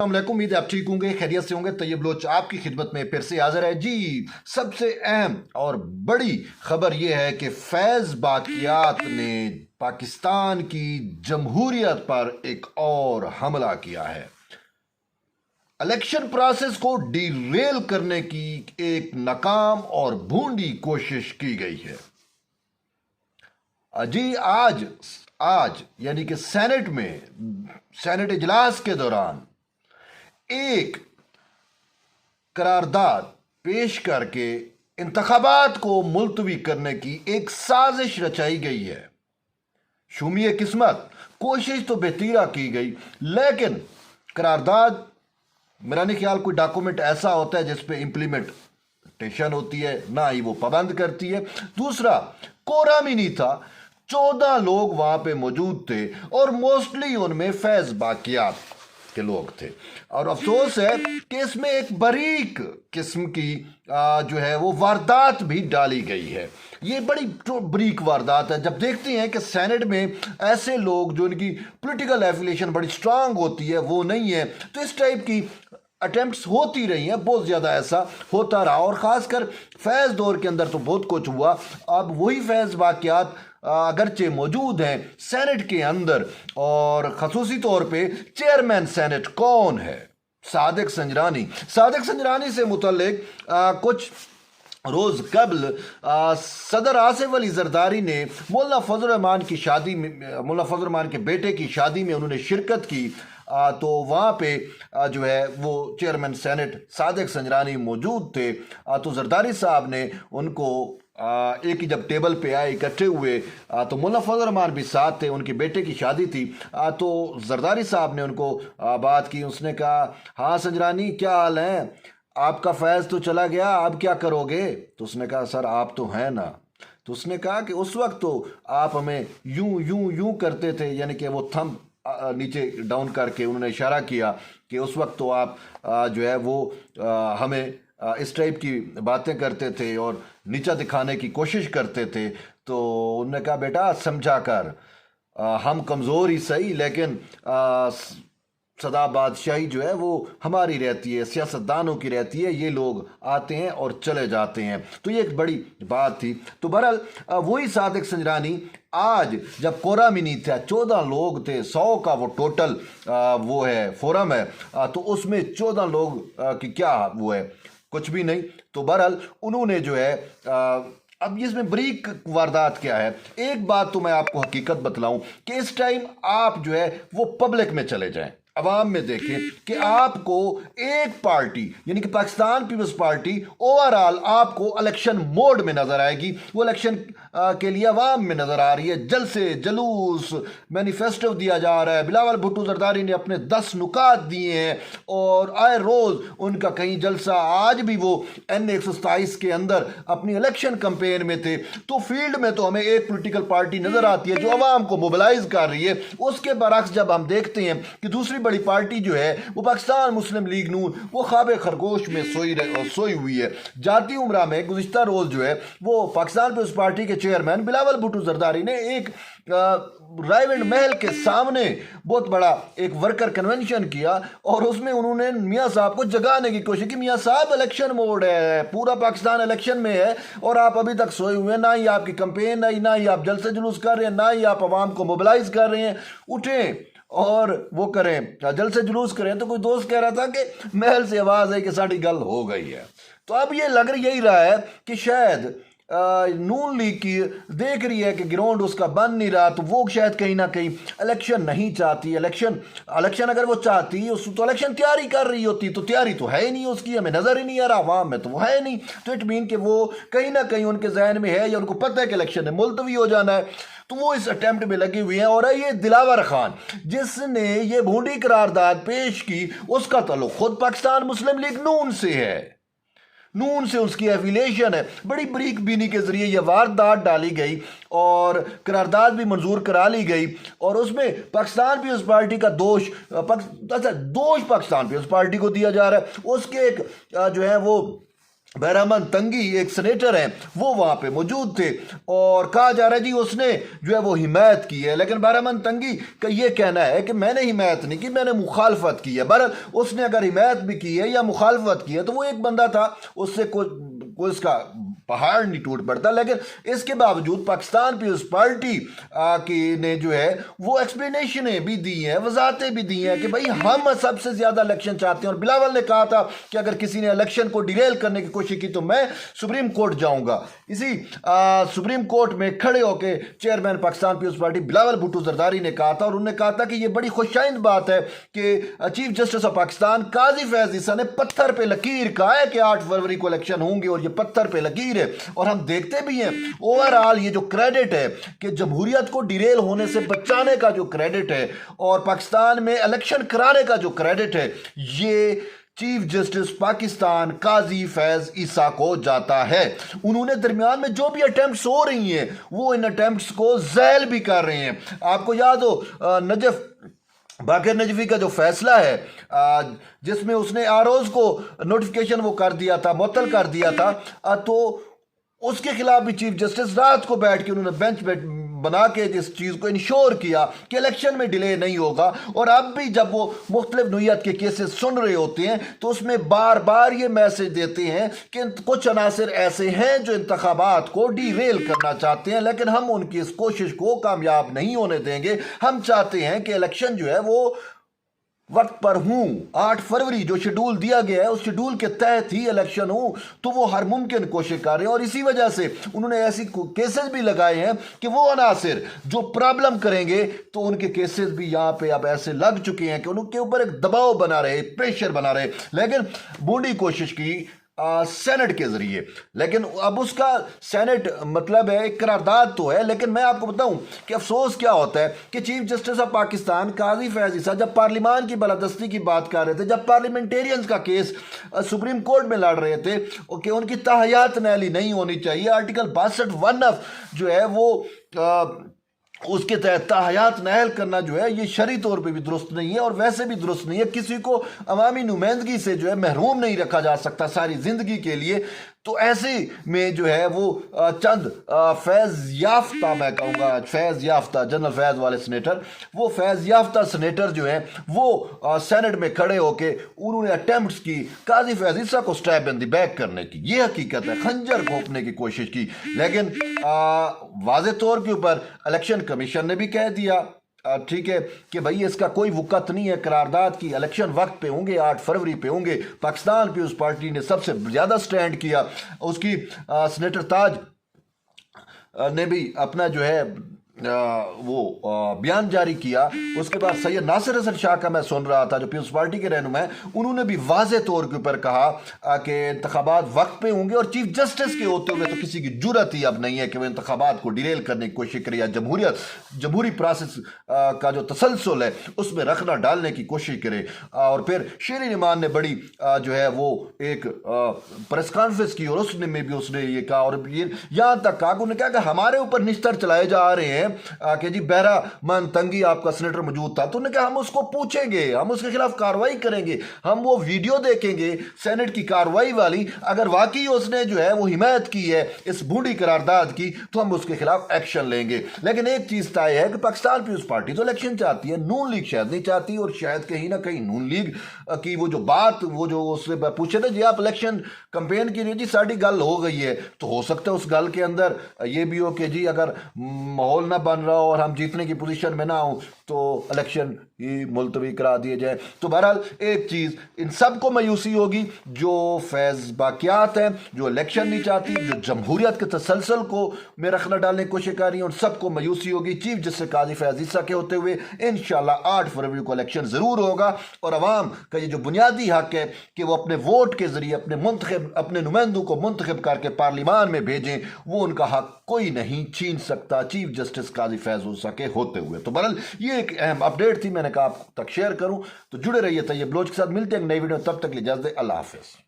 السلام علیکم، امید ہے آپ ٹھیک ہوں گے، خیریت سے ہوں گے۔ طیب بلوچ آپ کی خدمت میں پھر سے حاضر ہے جی۔ سب سے اہم اور بڑی خبر یہ ہے کہ فیض باقیات نے پاکستان کی جمہوریت پر ایک اور حملہ کیا ہے۔ الیکشن پروسیس کو ڈی ریل کرنے کی ایک ناکام اور بھونڈی کوشش کی گئی ہے۔ جی آج یعنی کہ سینٹ اجلاس کے دوران ایک قرارداد پیش کر کے انتخابات کو ملتوی کرنے کی ایک سازش رچائی گئی ہے۔ شومی قسمت کوشش تو بہتیرا کی گئی، لیکن قرارداد میرا نہیں خیال کوئی ڈاکومنٹ ایسا ہوتا ہے جس پہ امپلیمنٹیشن ہوتی ہے، نہ ہی وہ پابند کرتی ہے۔ دوسرا، کورم ہی نہیں تھا، 14 لوگ وہاں پہ موجود تھے اور موسٹلی ان میں فیض باقیات کے لوگ تھے، اور افسوس ہے کہ اس میں ایک باریک قسم کی جو ہے وہ واردات بھی ڈالی گئی ہے۔ یہ بڑی باریک واردات ہے۔ جب دیکھتے ہیں کہ سینٹ میں ایسے لوگ جو ان کی پولیٹیکل ایفیلیشن بڑی سٹرانگ ہوتی ہے وہ نہیں ہے، تو اس ٹائپ کی اٹیمپٹس ہوتی رہی ہیں، بہت زیادہ ایسا ہوتا رہا، اور خاص کر فیض دور کے اندر تو بہت کچھ ہوا۔ اب وہی فیض باقیات اگرچہ موجود ہیں سینٹ کے اندر، اور خصوصی طور پہ چیئرمین سینٹ کون ہے؟ صادق سنجرانی سے متعلق کچھ روز قبل صدر آصف علی زرداری نے مولانا فضل الرحمان کے بیٹے کی شادی میں انہوں نے شرکت کی، تو وہاں پہ جو ہے وہ چیئرمین سینٹ صادق سنجرانی موجود تھے، تو زرداری صاحب نے ان کو ایک ہی جب ٹیبل پہ آئے اکٹھے ہوئے تو مولانا فضل الرحمان بھی ساتھ تھے، ان کے بیٹے کی شادی تھی، تو زرداری صاحب نے ان کو بات کی۔ اس نے کہا، ہاں سنجرانی کیا حال ہے، آپ کا فیض تو چلا گیا، اب کیا کرو گے؟ تو اس نے کہا، سر آپ تو ہیں نا۔ تو اس نے کہا کہ اس وقت تو آپ ہمیں یوں کرتے تھے، یعنی کہ وہ تھم نیچے ڈاؤن کر کے انہوں نے اشارہ کیا کہ اس وقت تو آپ جو ہے وہ ہمیں اس ٹائپ کی باتیں کرتے تھے اور نیچا دکھانے کی کوشش کرتے تھے۔ تو انہوں نے کہا، بیٹا سمجھا کر، ہم کمزور ہی صحیح، لیکن سدا بادشاہی جو ہے وہ ہماری رہتی ہے، سیاستدانوں کی رہتی ہے، یہ لوگ آتے ہیں اور چلے جاتے ہیں۔ تو یہ ایک بڑی بات تھی۔ تو بہرحال وہی صادق سنجرانی آج جب کورم ہی نہیں تھا، 14 لوگ تھے، 100 کا وہ ٹوٹل وہ ہے فورم ہے، تو اس میں 14 لوگ کی کیا وہ ہے، کچھ بھی نہیں۔ تو بہرحال انہوں نے جو ہے اب اس میں بریک واردات کیا ہے، ایک بات تو میں آپ کو حقیقت بتلاؤں کہ اس ٹائم آپ جو ہے وہ پبلک میں چلے جائیں، عوام میں دیکھیں کہ آپ کو ایک پارٹی یعنی کہ پاکستان پیپلز پارٹی اوورال آپ کو الیکشن موڈ میں نظر آئے گی، وہ الیکشن کے لیے عوام میں نظر آ رہی ہے، جلسے جلوس، مینیفیسٹو دیا جا رہا ہے، بلاول بھٹو زرداری نے اپنے 10 نکات دیے ہیں، اور آئے روز ان کا کہیں جلسہ، آج بھی وہ N127 کے اندر اپنی الیکشن کمپین میں تھے۔ تو فیلڈ میں تو ہمیں ایک پولیٹیکل پارٹی نظر آتی ہے جو عوام کو موبلائز کر رہی ہے، اس کے برعکس جب ہم دیکھتے ہیں کہ دوسری بڑی پارٹی جو ہے وہ پاکستان مسلم لیگ نون، وہ خواب خرگوش میں سوئی ہوئی ہے۔ جاتی عمرہ میں گزشتہ روز جو ہے وہ پاکستان پیپلز پارٹی کے چیئرمین بلاول بھٹو زرداری نے ایک رائیونڈ محل کے سامنے بہت بڑا ایک ورکر کنونشن کیا، اور اس میں انہوں نے میاں صاحب کو جگانے کی کوشش کی۔ میاں صاحب الیکشن موڈ ہے، پورا پاکستان الیکشن میں ہے، اور آپ ابھی تک سوئے ہوئے ہیں، نہ ہی آپ کی کمپین نہ ہی آپ جلسے جلوس کر رہے ہیں، نہ ہی آپ عوام کو موبلائز کر رہے ہیں۔ اٹھیں اور وہ کریں، جلسے جلوس کریں۔ تو کوئی دوست کہہ رہا تھا کہ محل سے آواز ہے کہ ساڑھی گل ہو گئی ہے۔ تو اب یہ لگ یہی رہا ہے کہ شاید نون لیگ کی دیکھ رہی ہے کہ گراؤنڈ اس کا بن نہیں رہا، تو وہ شاید کہیں نہ کہیں الیکشن نہیں چاہتی۔ الیکشن اگر وہ چاہتی تو الیکشن تیاری کر رہی ہوتی، تو تیاری تو ہے ہی نہیں اس کی، ہمیں نظر ہی نہیں آ رہا، عوام میں تو وہ ہے نہیں۔ تو اٹ مین کہ وہ کہیں نہ کہیں ان کے ذہن میں ہے، یا ان کو پتہ ہے کہ الیکشن نے ملتوی ہو جانا ہے، تو وہ اس اٹیمپٹ میں لگی ہوئی ہیں۔ اور یہ دلاور خان جس نے یہ بھونڈی قرارداد پیش کی، اس کا تعلق خود پاکستان مسلم لیگ نون سے ہے، نون سے اس کی ایفیلیشن ہے۔ بڑی بریک بینی کے ذریعے یہ واردات ڈالی گئی اور قرارداد بھی منظور کرا لی گئی، اور اس میں پاکستان پیپلز پارٹی کا دوش پاکستان پیپلز پارٹی کو دیا جا رہا ہے۔ اس کے ایک جو ہے وہ बहरामन तंगी एक सेनेटर हैं, वो वहाँ पे मौजूद थे और कहा जा रहा है जी उसने जो है वो हिमायत की है। लेकिन बहरामन तंगी का ये कहना है कि मैंने हिमायत नहीं की, मैंने मुखालफत की है। बहरहाल उसने अगर हिमायत भी की है या मुखालफत की है तो वो एक बंदा था, उससे कोई इसका पहाड़ नहीं टूट पड़ता। लेकिन इसके बावजूद पाकिस्तान पीपल्स पार्टी की ने जो है वो एक्सप्लेनेशनें भी दी हैं, वजाहतें भी दी हैं कि भाई हम सबसे ज़्यादा इलेक्शन चाहते हैं। और बिलावल ने कहा था कि अगर किसी ने इलेक्शन को डिरेल करने की कोशिश की तो मैं सुप्रीम कोर्ट जाऊंगा। इसी सुप्रीम कोर्ट में खड़े होकर चेयरमैन पाकिस्तान पीपल्स पार्टी बिलावल भुट्टो जरदारी ने कहा था, और उन्होंने कहा था कि यह बड़ी खुशाइंद बात है कि चीफ जस्टिस ऑफ पाकिस्तान काजी फैज ईसा ने पत्थर पे लकीर कहा है कि 8 फरवरी को इलेक्शन होंगे, और ये पत्थर पे लकीर है। और हम देखते भी हैं ओवरऑल ये जो क्रेडिट है कि जमहूरियत को डिरेल होने से बचाने का जो क्रेडिट है और पाकिस्तान में इलेक्शन कराने का जो क्रेडिट है, ये चीफ जस्टिस पाकिस्तान काजी फैज ईसा को जाता है। उन्होंने दरमियान में जो भी अटेम्प्ट्स हो रही हैं वो इन अटेम्प्ट्स को ज़ैल भी कर रहे हैं। आपको याद हो नजफ बाकर नजफी का जो फैसला है जिसमें उसने आरओज को नोटिफिकेशन वो कर दिया था, मुअत्तल कर दिया था, तो उसके खिलाफ भी चीफ जस्टिस रात को बैठ के उन्होंने बेंच बना के इस चीज़ को इंश्योर किया कि इलेक्शन में डिले नहीं होगा। और अब भी जब वो मुख्तलिफ नौइयत के केसेस सुन रहे होते हैं तो उसमें बार बार ये मैसेज देते हैं कि कुछ अनासिर ऐसे हैं जो इंतखाबात को डीरेल करना चाहते हैं, लेकिन हम उनकी इस कोशिश को कामयाब नहीं होने देंगे। हम चाहते हैं कि इलेक्शन जो है वो वक्त पर हूँ, 8 फरवरी जो शेड्यूल दिया गया है उस शेड्यूल के तहत ही इलेक्शन हो, तो वो हर मुमकिन कोशिश कर रहे हैं। और इसी वजह से उन्होंने ऐसी केसेस भी लगाए हैं कि वो अनासिर जो प्रॉब्लम करेंगे तो उनके केसेस भी यहाँ पे अब ऐसे लग चुके हैं कि उनके ऊपर एक दबाव बना रहे, प्रेशर बना रहे। लेकिन बूढ़ी कोशिश की सेनेट के जरिए, लेकिन अब उसका सेनेट मतलब है एक करारदाद तो है, लेकिन मैं आपको बताऊं कि अफसोस क्या होता है कि चीफ जस्टिस ऑफ पाकिस्तान काजी फैज ईसा जब पार्लिमान की बालादस्ती की बात कर रहे थे, जब पार्लियामेंटेरियंस का केस सुप्रीम कोर्ट में लड़ रहे थे कि उनकी ताहयात नैली नहीं होनी चाहिए, आर्टिकल 62(1) जो है वो उसके तहत ताहयात नहल करना जो है ये शरई तौर पे भी दुरुस्त नहीं है और वैसे भी दुरुस्त नहीं है। किसी को अवामी नुमाइंदगी से जो है महरूम नहीं रखा जा सकता सारी ज़िंदगी के लिए। तो ऐसे में जो है वो चंद फैज़ याफ्ता, मैं कहूँगा फैज़ याफ्ता, जनरल फैज़ वाले सेनेटर, वो फैज़ याफ्ता सेनेटर जो है वो सेनेट में खड़े होके उन्होंने अटेम्प्ट्स की काजी फैज़ ईसा को स्टैब इन द बैक करने की, ये हकीकत है, खंजर घोंपने की कोशिश की। लेकिन वाज़े तौर के ऊपर इलेक्शन कमीशन ने भी कह दिया ठीक है कि भाई इसका कोई वक़्त नहीं है करारदाद की, इलेक्शन वक्त पे होंगे, 8 फरवरी पे होंगे। पाकिस्तान पीपल्स पार्टी ने सबसे ज़्यादा स्टैंड किया, उसकी सेनेटर ताज ने भी अपना जो है वो बयान जारी किया। उसके बाद सैयद नासिर हसन शाह का मैं सुन रहा था जो पीपल्स पार्टी के रहनुमा हैं, उन्होंने भी वाज़े तौर के ऊपर कहा कि इंतखाबात वक्त पे होंगे और चीफ जस्टिस के होते हुए तो किसी की जुर्रत ही अब नहीं है कि वो इंतखाबात को डिरेल करने की कोशिश करे या जमहूरी प्रोसेस का जो तसलसल है उसमें रखना डालने की कोशिश करे। और फिर शेर इमान ने बड़ी जो है वो एक प्रेस कॉन्फ्रेंस की और उसने ये कहा और ये यहाँ तक कहा, उन्होंने कहा कि हमारे ऊपर निस्तर चलाए जा रहे हैं कि जी बहरामन तंगी आपका सेनेटर मौजूद था, तो उन्होंने कहा हम उसको पूछेंगे, हम उसके खिलाफ कार्रवाई करेंगे, हम वो वीडियो देखेंगे सेनेट की कार्रवाई वाली, अगर वाकई उसने जो है वो हिमायत की है इस बूढ़ी करारदाद की तो हम उसके खिलाफ एक्शन लेंगे। लेकिन एक चीज तय है कि पाकिस्तान पीपल्स पार्टी तो इलेक्शन चाहती है, नून लीग शायद नहीं चाहती, और शायद कहीं ना कहीं नून लीग की वो जो बात वो जो उससे पूछे थे जी आप इलेक्शन कंपेन की जी साड़ी गल हो गई है, तो हो सकता है उस गल के अंदर ये भी हो कि जी अगर माहौल ना बन रहा हो और हम जीतने की पोजीशन में ना हो तो इलेक्शन ही मुलतवी करा दिए जाए। तो बहरहाल एक चीज़ इन सब को मायूसी होगी जो फैज़ बाकियात हैं, जो इलेक्शन नहीं चाहती, जो जमहूरियत के तसलसल को में रखना डालने की कोशिश कर रही हैं, उन सबको मायूसी होगी चीफ जस्टिस काजी फैज़ ईसा के होते हुए। इंशाल्लाह 8 फरवरी को इलेक्शन ज़रूर होगा और अवाम का ये जो बुनियादी हक है कि वो अपने वोट के ज़रिए अपने नुमाइंदों को मुंतखब करके पार्लियामान में भेजें, वो उनका हक कोई नहीं छीन सकता चीफ जस्टिस काजी फैज़ ईसा के होते हुए। तो बहरहाल ये एक अहम अपडेट थी, मैंने कहा आप तक शेयर करूं, तो जुड़े रहिए तैयब बलोच के साथ। मिलते हैं नई वीडियो, तब तक इजाज़त, अल्लाह हाफ़िज़।